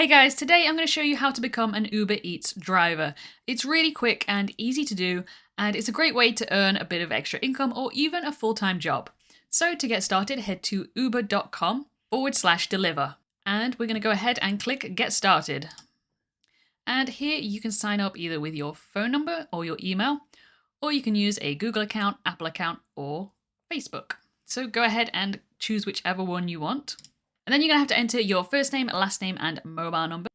Hey guys, today I'm going to show you how to become an Uber Eats driver. It's really quick and easy to do, and it's a great way to earn a bit of extra income or even a full-time job. So to get started, head to uber.com/deliver. And we're going to go ahead and click Get Started. And here you can sign up either with your phone number or your email, or you can use a Google account, Apple account, or Facebook. So go ahead and choose whichever one you want. And then you're going to have to enter your first name, last name, and mobile number.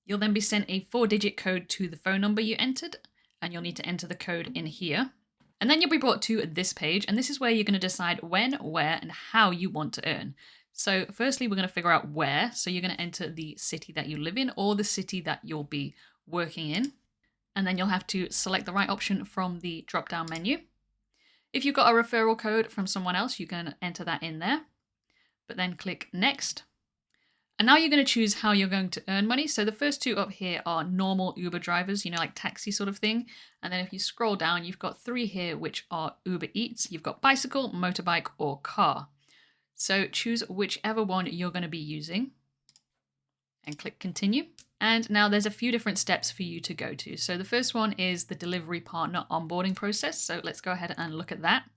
You'll then be sent a 4-digit code to the phone number you entered, and you'll need to enter the code in here. And then you'll be brought to this page, and this is where you're going to decide when, where, and how you want to earn. So firstly, we're going to figure out where. So you're going to enter the city that you live in or the city that you'll be working in. And then you'll have to select the right option from the drop-down menu. If you've got a referral code from someone else, you can enter that in there. But then click Next. And now you're going to choose how you're going to earn money. So the first two up here are normal Uber drivers, like taxi sort of thing. And then if you scroll down, you've got 3 here, which are Uber Eats. You've got bicycle, motorbike, or car. So choose whichever one you're going to be using and click Continue. And now there's a few different steps for you to go to. So the first one is the delivery partner onboarding process. So let's go ahead and look at that.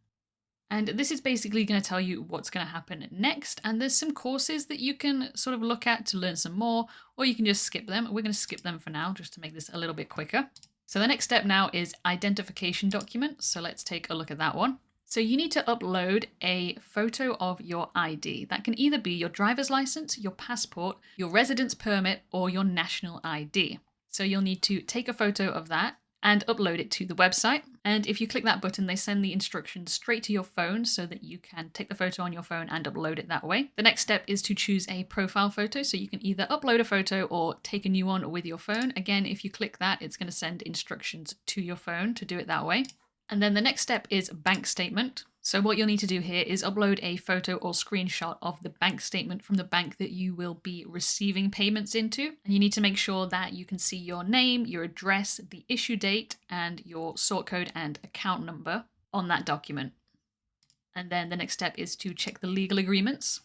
And this is basically going to tell you what's going to happen next. And there's some courses that you can sort of look at to learn some more, or you can just skip them. We're going to skip them for now, just to make this a little bit quicker. So the next step now is identification document. So let's take a look at that one. So you need to upload a photo of your ID. That can either be your driver's license, your passport, your residence permit, or your national ID. So you'll need to take a photo of that and upload it to the website. And if you click that button, they send the instructions straight to your phone so that you can take the photo on your phone and upload it that way. The next step is to choose a profile photo. So you can either upload a photo or take a new one with your phone. Again, if you click that, it's going to send instructions to your phone to do it that way. And then the next step is bank statement. So what you'll need to do here is upload a photo or screenshot of the bank statement from the bank that you will be receiving payments into. And you need to make sure that you can see your name, your address, the issue date, and your sort code and account number on that document. And then the next step is to check the legal agreements.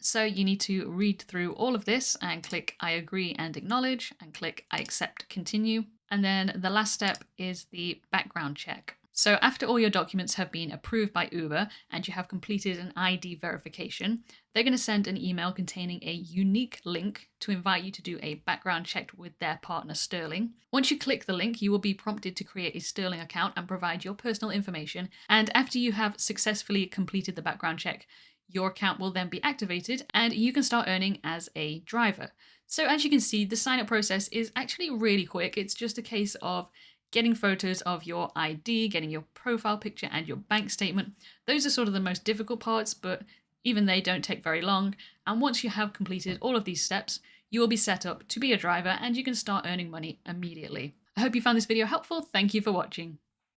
So you need to read through all of this and click I agree and acknowledge and click I accept continue. And then the last step is the background check. So after all your documents have been approved by Uber and you have completed an ID verification, they're going to send an email containing a unique link to invite you to do a background check with their partner Sterling. Once you click the link, you will be prompted to create a Sterling account and provide your personal information. And after you have successfully completed the background check, your account will then be activated and you can start earning as a driver. So as you can see, the sign up process is actually really quick. It's just a case of getting photos of your ID, getting your profile picture and your bank statement. Those are sort of the most difficult parts, but even they don't take very long. And once you have completed all of these steps, you will be set up to be a driver and you can start earning money immediately. I hope you found this video helpful. Thank you for watching.